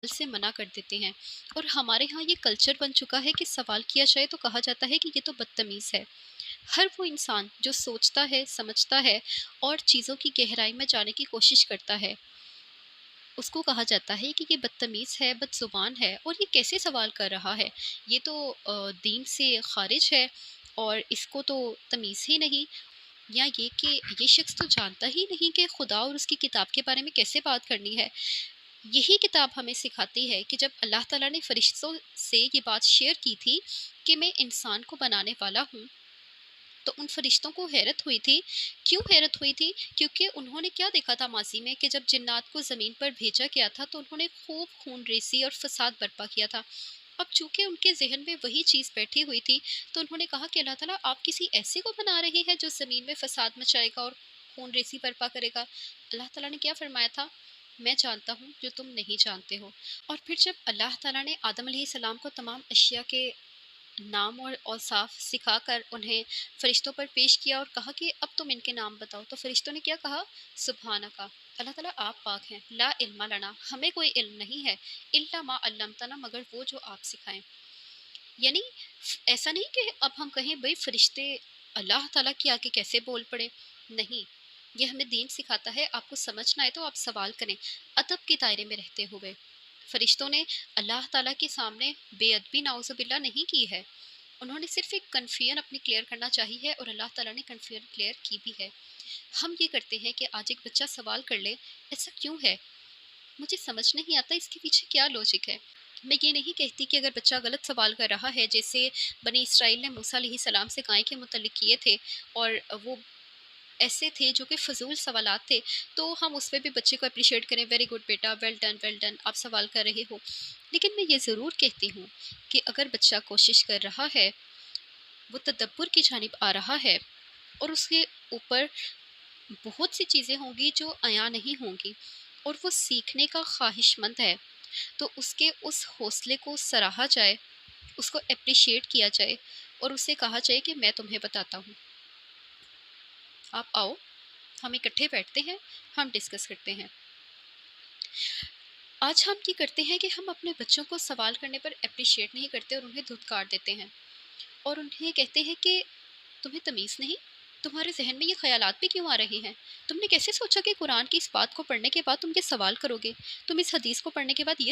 से मना कर देते हैं। और हमारे यहाँ ये कल्चर बन चुका है कि सवाल किया जाए तो कहा जाता है कि ये तो बदतमीज़ है। हर वो इंसान जो सोचता है, समझता है और चीज़ों की गहराई में जाने की कोशिश करता है, उसको कहा जाता है कि ये बदतमीज़ है, बदज़ुबान है और ये कैसे सवाल कर रहा है। ये तो दीन से ख़ारिज है और इसको तो तमीज़ ही नहीं। या ये कि ये शख्स तो जानता ही नहीं कि खुदा और उसकी किताब के बारे में कैसे बात करनी है। यही किताब हमें सिखाती है कि जब अल्लाह ताला ने फ़रिश्तों से ये बात शेयर की थी कि मैं इंसान को बनाने वाला हूँ, तो उन फरिश्तों को हैरत हुई थी। क्यों हैरत हुई थी? क्योंकि उन्होंने क्या देखा था माज़ी में कि जब जिन्नात को ज़मीन पर भेजा गया था तो उन्होंने खूब खून रेसी और फ़साद बर्पा किया था। अब चूँकि उनके ज़हन में वही चीज़ बैठी हुई थी, तो उन्होंने कहा कि अल्लाह ताला आप किसी ऐसे को बना रहे हैं जो ज़मीन में फ़साद मचाएगा और खून रेसी बर्पा करेगा। अल्लाह ताला ने क्या फ़रमाया था? मैं जानता हूँ जो तुम नहीं जानते हो। और फिर जब अल्लाह ताला ने आदम अलैहिस्सलाम को तमाम अशिया के नाम और औसाफ सिखाकर उन्हें फरिश्तों पर पेश किया और कहा कि अब तुम इनके नाम बताओ, तो फरिश्तों ने क्या कहा? सुबहानका, अल्लाह ताला आप पाक हैं, ला इल्मा लना, हमें कोई इल्म नहीं है, इल्ला मा अल्लमतना, मगर वो जो आप सिखाएं। यानी ऐसा नहीं कि अब हम कहें भाई फरिश्ते अल्लाह ताला के आगे कैसे बोल पड़े। नहीं, ये हमें दीन सिखाता है, आपको समझना है तो आप सवाल करें अदब के दायरे में रहते हुए। फरिश्तों ने अल्लाह ताला के सामने बेअदबी नाउज़ुबिल्ला नहीं की है। उन्होंने सिर्फ एक कन्फ्यूजन अपनी क्लियर करना चाहिए है और अल्लाह ताला ने कन्फ्यूजन क्लियर की भी है। हम ये करते हैं कि आज एक बच्चा सवाल कर ले, ऐसा क्यों है? मुझे समझ नहीं आता इसके पीछे क्या लॉजिक है। मैं ये नहीं कहती कि अगर बच्चा गलत सवाल कर रहा है, जैसे बनी इसराइल ने मूसा अलैहिस्सलाम से गाय के मुतल्लिक किए थे और वो ऐसे थे जो कि फ़िज़ूल सवालात थे, तो हम उसमें भी बच्चे को एप्रिशिएट करें, वेरी गुड बेटा, वेल डन, आप सवाल कर रहे हो। लेकिन मैं ये ज़रूर कहती हूँ कि अगर बच्चा कोशिश कर रहा है, वो तदब्बर की जानिब आ रहा है और उसके ऊपर बहुत सी चीज़ें होंगी जो अया नहीं होंगी और वो सीखने का ख्वाहिशमंद है, तो उसके उस हौसले को सराहा जाए, उसको एप्रिशिएट किया जाए और उससे कहा जाए कि मैं तुम्हें बताता हूँ, आप आओ, हम इकट्ठे बैठते हैं, हम डिस्कस करते हैं। आज हम ये करते हैं कि हम अपने बच्चों को सवाल करने पर एप्रिशिएट नहीं करते और उन्हें धुतकार देते हैं और उन्हें कहते हैं कि तुम्हें तमीज़ नहीं? तुम्हारे ज़हन में ये ख़यालात भी क्यों आ रहे हैं? तुमने कैसे सोचा कि कुरान की इस बात को पढ़ने के बाद तुम ये सवाल करोगे? तुम इस हदीस को पढ़ने के बाद ये